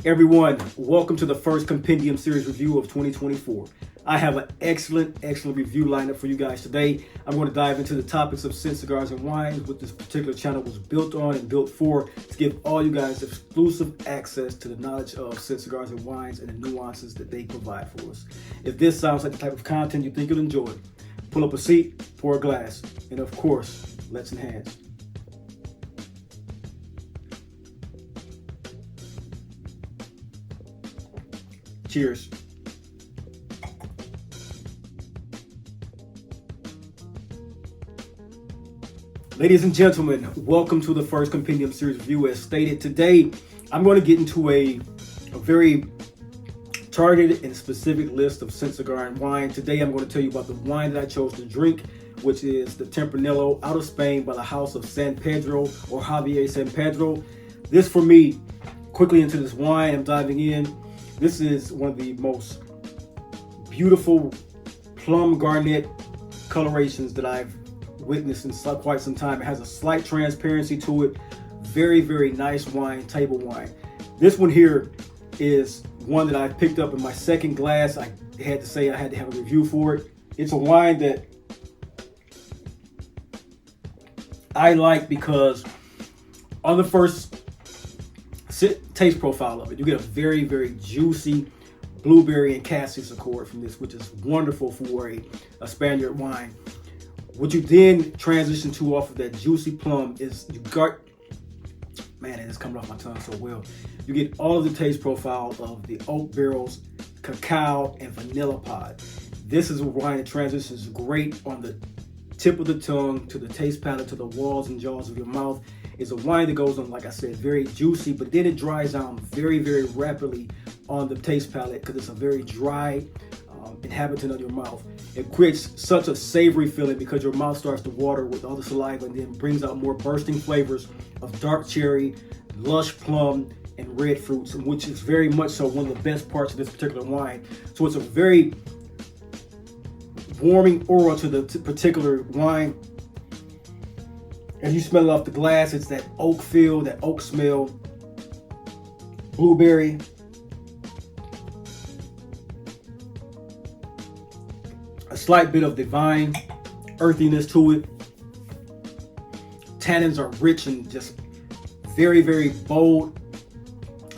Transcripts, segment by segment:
Everyone, welcome to the first Compendium series review of 2024. I have an excellent review lineup for you guys today. I'm going to dive into the topics of scent, cigars, and wines, what this particular channel was built on and built for, to give all you guys exclusive access to the knowledge of scent, cigars, and wines and the nuances that they provide for us. If this sounds like the type of content you think you'll enjoy, pull up a seat, pour a glass, and of course, let's enhance. Cheers. Ladies and gentlemen, welcome to the first Compendium series review. As stated, today I'm going to get into a very targeted and specific list of scent, cigar, and wine. Today I'm going to tell you about the wine that I chose to drink, which is the Tempranillo out of Spain by the house of San Pedro or Javier San Pedro. This for me, quickly into this wine, I'm diving in. This is one of the most beautiful plum garnet colorations that I've witnessed in quite some time. It has a slight transparency to it. Very nice wine, table wine. This one here is one that I picked up in my second glass. I had to say I had to have a review for it. It's a wine that I like because on the first taste profile of it, you get a very juicy blueberry and cassis accord from this, which is wonderful for a Spaniard wine. What you then transition to off of that juicy plum is you got, man, it is coming off my tongue so well. You get all of the taste profile of the oak barrels, cacao, and vanilla pod. This is a wine that transitions great on the tip of the tongue to the taste palate to the walls and jaws of your mouth. It's a wine that goes on, like I said, very juicy, but then it dries down very rapidly on the taste palate because it's a very dry inhabitant of your mouth. It creates such a savory feeling because your mouth starts to water with all the saliva and then brings out more bursting flavors of dark cherry, lush plum, and red fruits, which is very much so one of the best parts of this particular wine. So it's a very warming aura to the particular wine. As you smell it off the glass, it's that oak feel, that oak smell, blueberry, a slight bit of divine earthiness to it. Tannins are rich and just very bold.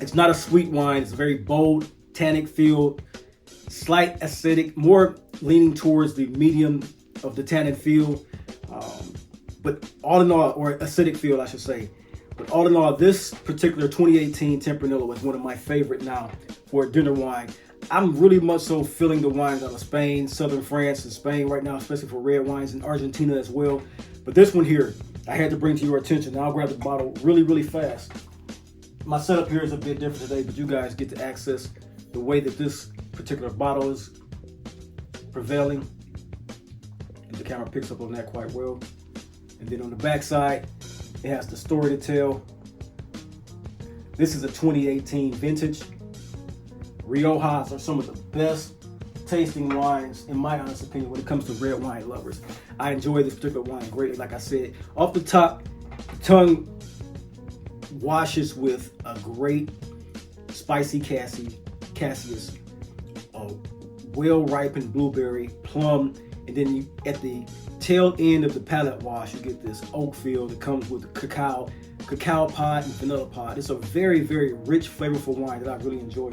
It's not a sweet wine, it's a very bold, tannic feel, slight acidic, more leaning towards the medium of the tannin feel. But all in all, or acidic feel, I should say. But all in all, this particular 2018 Tempranillo is one of my favorite now for a dinner wine. I'm really much so feeling the wines out of Spain, southern France, and Spain right now, especially for red wines, and Argentina as well. But this one here, I had to bring to your attention. Now I'll grab the bottle really fast. My setup here is a bit different today, but you guys get to access the way that this particular bottle is prevailing. And the camera picks up on that quite well. And then on the back side, it has the story to tell. This is a 2018 vintage. Riojas are some of the best tasting wines, in my honest opinion, when it comes to red wine lovers. I enjoy this particular wine greatly. Like I said, off the top, the tongue washes with a great spicy cassis, a well-ripened blueberry, plum, and then at the tail end of the palate wash, you get this oak feel that comes with the cacao pod and vanilla pod. It's a very rich, flavorful wine that I really enjoy.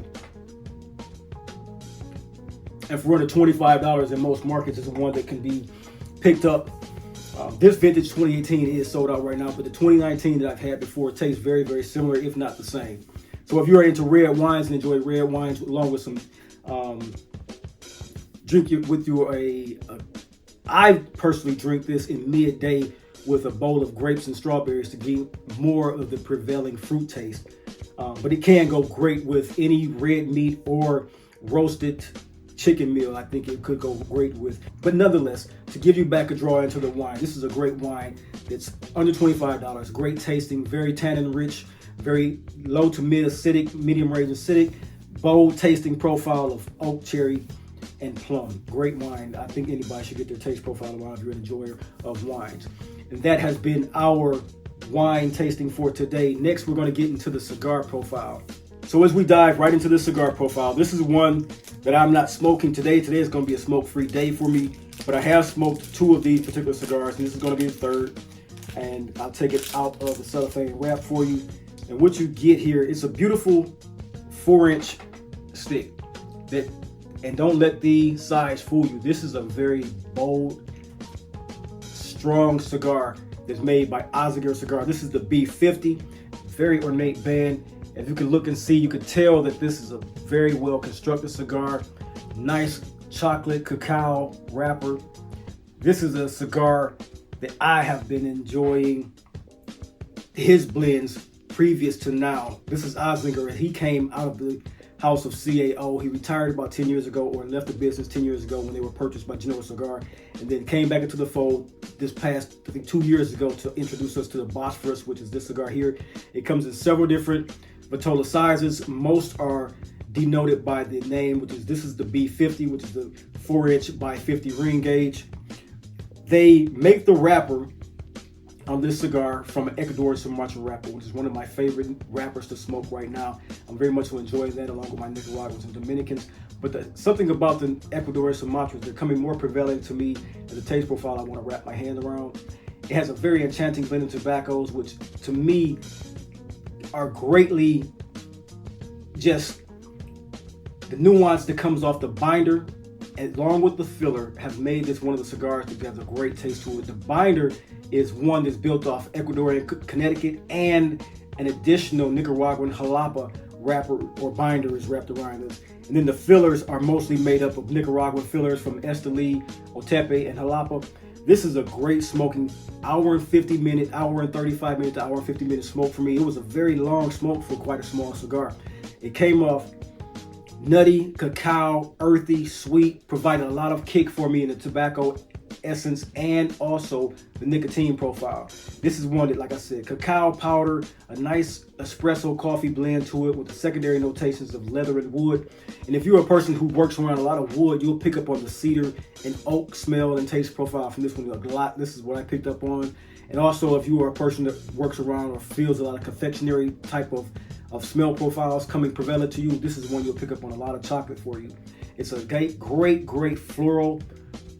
And for under $25 in most markets, it's one that can be picked up. This vintage 2018 is sold out right now, but the 2019 that I've had before tastes very similar, if not the same. So if you're into red wines and enjoy red wines along with some drink it with you I personally drink this in midday with a bowl of grapes and strawberries to get more of the prevailing fruit taste. But it can go great with any red meat or roasted chicken meal. I think it could go great with. But nonetheless, to give you back a draw into the wine, this is a great wine that's under $25. Great tasting, very tannin rich, very low to mid acidic, medium range acidic, bold tasting profile of oak, cherry, and plum. Great wine. I think anybody should get their taste profile of wine if you're an enjoyer of wines. And that has been our wine tasting for today. Next, we're going to get into the cigar profile. So as we dive right into the cigar profile, this is one that I'm not smoking today. Today is going to be a smoke-free day for me, but I have smoked 2 of these particular cigars, and this is going to be the 3rd. And I'll take it out of the cellophane wrap for you. And what you get here is a beautiful 4-inch stick. And don't let the size fool you. This is a very bold, strong cigar that's made by Ozgener Cigar. This is the B50, very ornate band. If you can look and see, you can tell that this is a very well constructed cigar. Nice chocolate cacao wrapper. This is a cigar that I have been enjoying his blends previous to now. This is Ozenger. He came out of the house of CAO. He retired about 10 years ago, or left the business 10 years ago when they were purchased by Genoa Cigar, and then came back into the fold this past, I think, 2 years ago to introduce us to the Bosphorus, which is this cigar here. It comes in several different Vitola sizes. Most are denoted by the name, which is, this is the B50, which is the 4-inch by 50 ring gauge. They make the wrapper on this cigar from an Ecuador Sumatra wrapper, which is one of my favorite wrappers to smoke right now. I'm very much enjoying that along with my Nicaraguans and Dominicans. But something about the Ecuador Sumatras, they're coming more prevalent to me as a taste profile I want to wrap my hand around. It has a very enchanting blend of tobaccos, which to me are greatly just the nuance that comes off the binder along with the filler have made this one of the cigars that has a great taste to it. The binder is one that's built off Ecuadorian Connecticut, and an additional Nicaraguan Jalapa wrapper or binder is wrapped around this. And then the fillers are mostly made up of Nicaraguan fillers from Estelí, Ometepe, and Jalapa. This is a great smoking hour and 50 minute, hour and 35 minute to hour and 50 minute smoke for me. It was a very long smoke for quite a small cigar. It came off nutty, cacao, earthy, sweet, provided a lot of kick for me in the tobacco essence and also the nicotine profile. This is one that, like I said, cacao powder, a nice espresso coffee blend to it with the secondary notations of leather and wood. And if you're a person who works around a lot of wood, you'll pick up on the cedar and oak smell and taste profile from this one a lot. This is what I picked up on. And also, if you are a person that works around or feels a lot of confectionery type of smell profiles coming prevalent to you, this is one you'll pick up on a lot of chocolate for you. It's a great floral,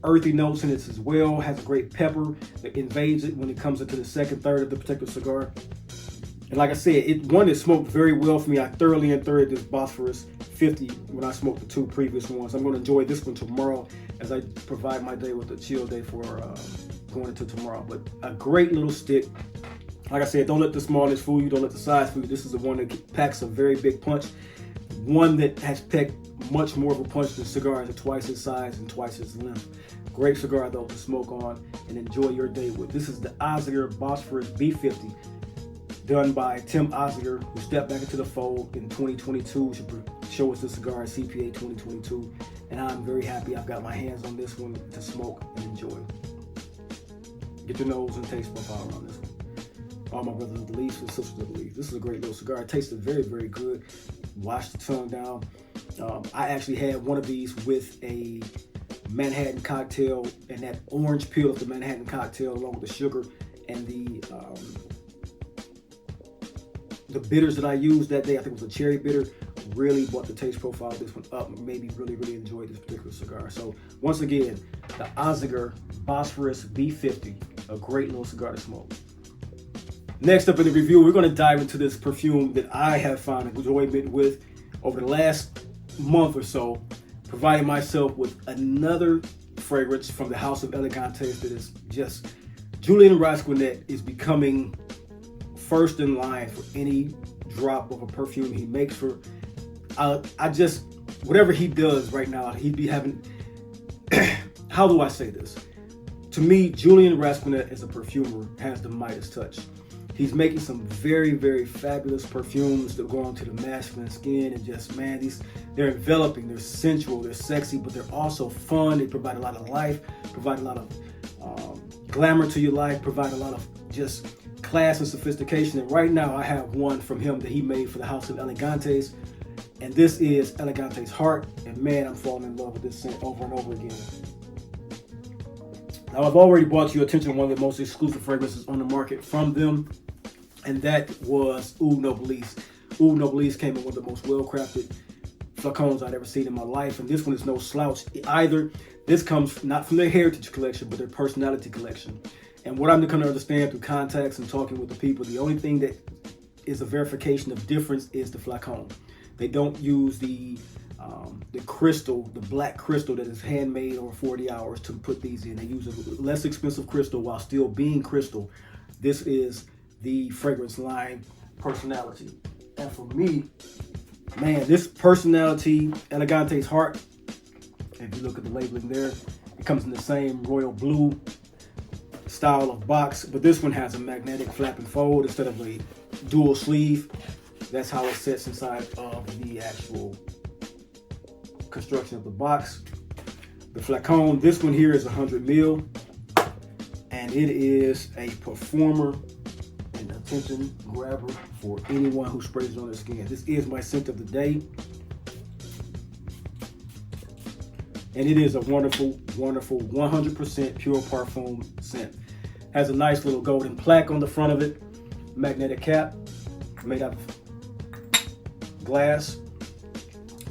earthy notes in it as well. Has a great pepper that invades it when it comes into the second third of the particular cigar. And like I said, it one that smoked very well for me. I thoroughly enjoyed this Bosphorus 50 when I smoked the 2 previous ones. I'm going to enjoy this one tomorrow as I provide my day with a chill day for going into tomorrow. But a great little stick. Like I said, don't let the smallness fool you. Don't let the size fool you. This is the one that packs a very big punch. One that has packed much more of a punch than cigars at twice its size and twice its length. Great cigar though to smoke on and enjoy your day with. This is the Ozgener Bosphorus B50, done by Tim Ozgener, who stepped back into the fold in 2022 to show us the cigar at CPA 2022. And I'm very happy I've got my hands on this one to smoke and enjoy. Get your nose and taste profile on this one. All my brothers of the leaves and sisters of the leaves. This is a great little cigar. It tasted very, very good. Wash the tongue down. I actually had one of these with a Manhattan cocktail, and that orange peel of the Manhattan cocktail along with the sugar and the bitters that I used that day, I think it was a cherry bitter, really brought the taste profile of this one up and made me really, really enjoy this particular cigar. So once again, the Ozgener Bosphorus B50, a great little cigar to smoke. Next up in the review, we're going to dive into this perfume that I have found enjoyment with over the last month or so, providing myself with another fragrance from the House of Elegantes that is just, Julian Rasquinet is becoming first in line for any drop of a perfume he makes for. I just, whatever he does right now, he'd be having, how do I say this? To me, Julian Rasquinet as a perfumer has the Midas touch. He's making some very, very fabulous perfumes that go onto the masculine skin and just, man, they're enveloping, they're sensual, they're sexy, but they're also fun. They provide a lot of life, provide a lot of glamour to your life, provide a lot of just class and sophistication. And right now I have one from him that he made for the House of Elegantes, and this is Elegantes Heart. And man, I'm falling in love with this scent over and over again. Now, I've already brought to your attention one of the most exclusive fragrances on the market from them, and that was Oud Nobilis, Oud Noblesse came in one of the most well-crafted flacons I'd ever seen in my life, and this one is no slouch either. This comes not from their heritage collection, but their personality collection. And what I'm going to understand through contacts and talking with the people, the only thing that is a verification of difference is the flacon. They don't use the crystal, the black crystal that is handmade over 40 hours to put these in. They use a less expensive crystal while still being crystal. This is the fragrance line personality. And for me, man, this personality, Elegante's Heart, if you look at the labeling there, it comes in the same royal blue style of box, but this one has a magnetic flap and fold instead of a dual sleeve. That's how it sits inside of the actual construction of the box. The flacon, this one here is 100 ml, and it is a performer and attention grabber for anyone who sprays it on their skin. This is my scent of the day, and it is a wonderful, wonderful 100% pure parfum scent. Has a nice little golden plaque on the front of it, magnetic cap made out of glass.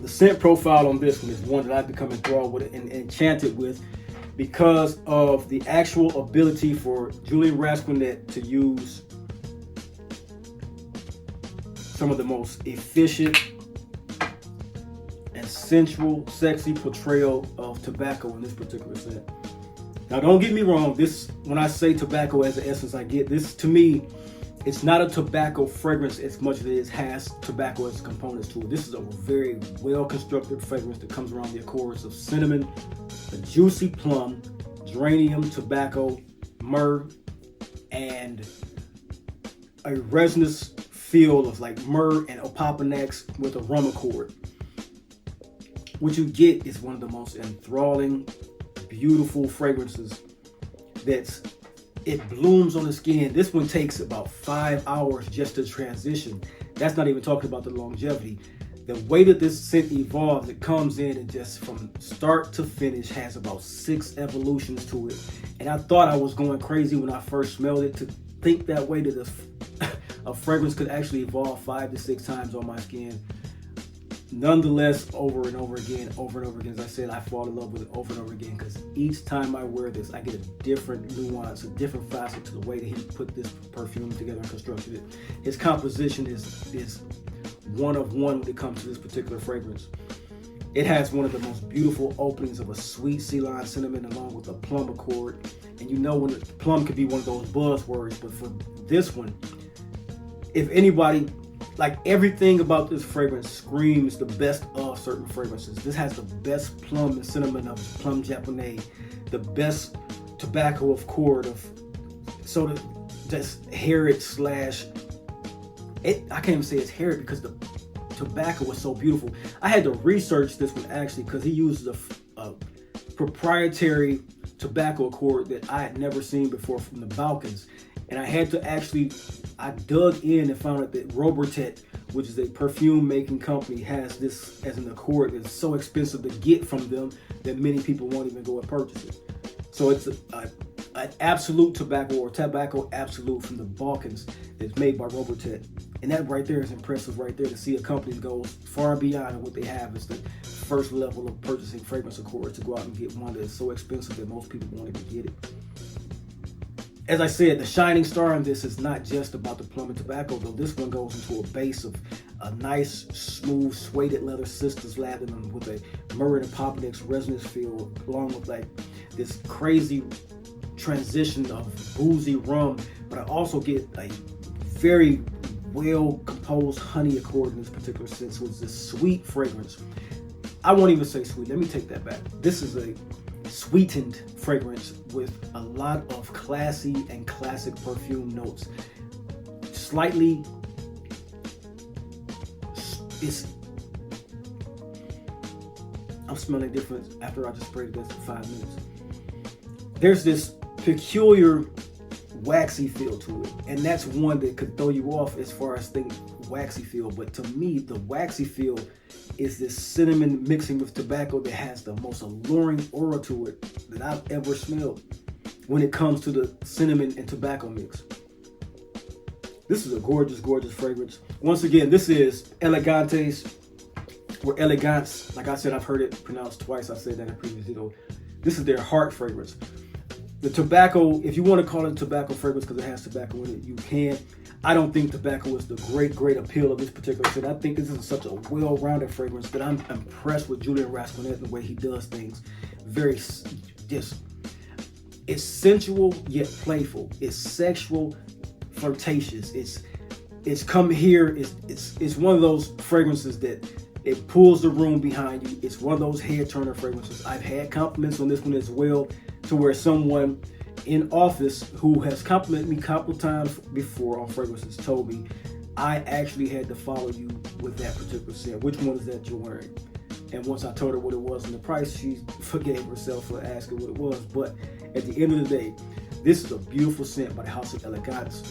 The scent profile on this one is one that I've become enthralled with and enchanted with because of the actual ability for Julian Rasquinet to use some of the most efficient and sensual, sexy portrayal of tobacco in this particular scent. Now, don't get me wrong. This, when I say tobacco as the essence I get, this to me, it's not a tobacco fragrance as much as it has tobacco as components to it. This is a very well-constructed fragrance that comes around the accords of cinnamon, a juicy plum, geranium, tobacco, myrrh, and a resinous feel of like myrrh and opopanax with a rum accord. What you get is one of the most enthralling, beautiful fragrances it blooms on the skin. This one takes about 5 hours just to transition. That's not even talking about the longevity. The way that this scent evolves, it comes in and just from start to finish has about 6 evolutions to it. And I thought I was going crazy when I first smelled it to think that way, that a fragrance could actually evolve 5 to 6 times on my skin. Nonetheless, over and over again, as I said, I fall in love with it over and over again because each time I wear this, I get a different nuance, a different facet to the way that he put this perfume together and constructed it. His composition is one of one when it comes to this particular fragrance. It has one of the most beautiful openings of a sweet sea lime cinnamon along with a plum accord. And you know when the plum could be one of those buzzwords, but for this one, if anybody, like everything about this fragrance screams the best of certain fragrances. This has the best plum and cinnamon of plum japonais, the best tobacco of cord of sort of just Herod slash, I can't even say it's Herod because the tobacco was so beautiful. I had to research this one actually because he uses a proprietary tobacco accord that I had never seen before from the Balkans. And I had to actually, I dug in and found out that Robusto, which is a perfume making company, has this as an accord that's so expensive to get from them that many people won't even go and purchase it. So it's an absolute tobacco or tobacco absolute from the Balkans that's made by Robusto. And that right there is impressive right there to see a company go far beyond what they have. It's the first level of purchasing fragrance accords to go out and get one that's so expensive that most people won't even get it. As I said, the shining star in this is not just about the plum and tobacco, though. This one goes into a base of a nice, smooth, suede leather sisters laden with a myrrh and opopanax resonance feel, along with like this crazy transition of boozy rum. But I also get a very well composed honey accord in this particular sense, with this sweet fragrance. I won't even say sweet. Let me take that back. This is a sweetened fragrance with a lot of classy and classic perfume notes. Slightly, I'm smelling different after I just sprayed this for 5 minutes. There's this peculiar waxy feel to it, and that's one that could throw you off as far as think waxy feel. But to me, the waxy feel is this cinnamon mixing with tobacco that has the most alluring aura to it that I've ever smelled when it comes to the cinnamon and tobacco mix. This is a gorgeous, gorgeous fragrance. Once again, this is Elegantes, or Elegance. Like I said, I've heard it pronounced twice. I said that in a previous video. This is their heart fragrance. The tobacco, if you want to call it tobacco fragrance because it has tobacco in it, you can. I don't think tobacco is the great appeal of this particular scent. I think this is such a well-rounded fragrance that I'm impressed with Julian Rasconnette and the way he does things. Very, just, it's sensual yet playful. It's sexual, flirtatious. It's come here. It's one of those fragrances that it pulls the room behind you. It's one of those head turner fragrances. I've had compliments on this one as well, to where someone in office who has complimented me a couple times before on fragrances told me, I actually had to follow you with that particular scent. Which one is that you're wearing? And once I told her what it was and the price, she forgave herself for asking what it was. But at the end of the day, this is a beautiful scent by the House of Elegance,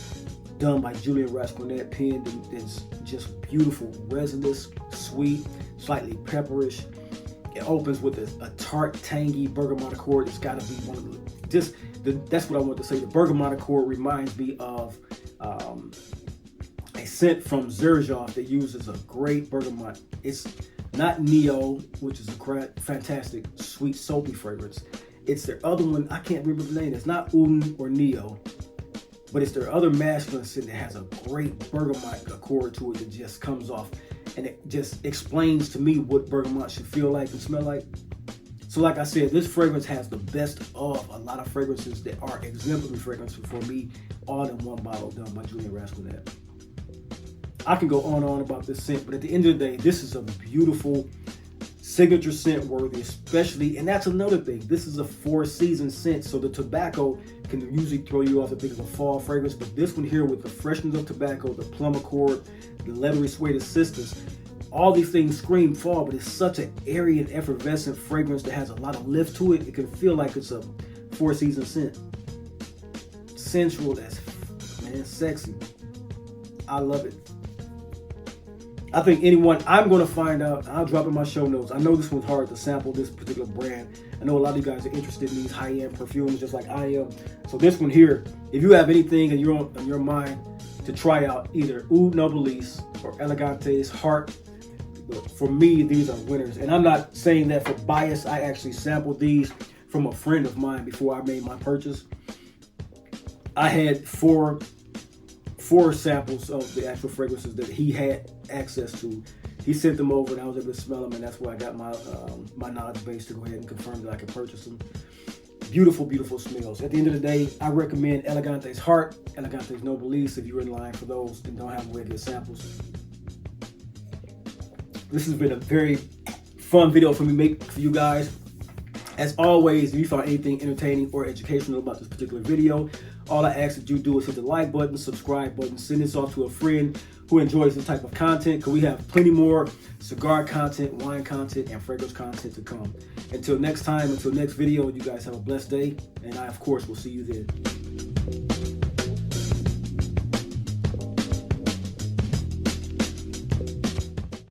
done by Julian Rasconnette, penned, and it's just beautiful, resinous, sweet, slightly pepperish. It opens with a tart, tangy bergamot accord. It's got to be one of that's what I want to say. The bergamot accord reminds me of a scent from Xerjoff that uses a great bergamot. It's not Neo, which is a fantastic, sweet, soapy fragrance. It's their other one. I can't remember the name. It's not Uden or Neo, but it's their other masculine scent that has a great bergamot accord to it that just comes off. And it just explains to me what bergamot should feel like and smell like. So like I said, this fragrance has the best of a lot of fragrances that are exemplary fragrances for me, all in one bottle, done by Julian Rasconnette. I can go on and on about this scent, but at the end of the day, this is a beautiful signature scent worthy, especially, and that's another thing. This is a 4-season scent, so the tobacco can usually throw you off a bit of a fall fragrance, but this one here with the freshness of tobacco, the plum accord, the leathery suede assistance, all these things scream fall, but it's such an airy and effervescent fragrance that has a lot of lift to it. It can feel like it's a 4-season scent. Sensual, that's, man, sexy. I love it. I think I'm going to find out. I'll drop in my show notes. I know this one's hard to sample, this particular brand. I know a lot of you guys are interested in these high-end perfumes just like I am. So this one here, if you have anything in your mind to try out, either Oud Nobilis or Elegantes Heart, for me, these are winners. And I'm not saying that for bias. I actually sampled these from a friend of mine before I made my purchase. I had four samples of the actual fragrances that he had access to. He sent them over and I was able to smell them, and that's where I got my knowledge base to go ahead and confirm that I could purchase them. Beautiful, beautiful smells. At the end of the day, I recommend Elegantes Heart, Elegantes Nobilis if you're in line for those and don't have regular samples. This has been a very fun video for me to make for you guys. As always, if you found anything entertaining or educational about this particular video, all I ask that you do is hit the like button, subscribe button, send this off to a friend who enjoys this type of content, because we have plenty more cigar content, wine content, and fragrance content to come. Until next time, until next video, you guys have a blessed day, and I, of course, will see you then.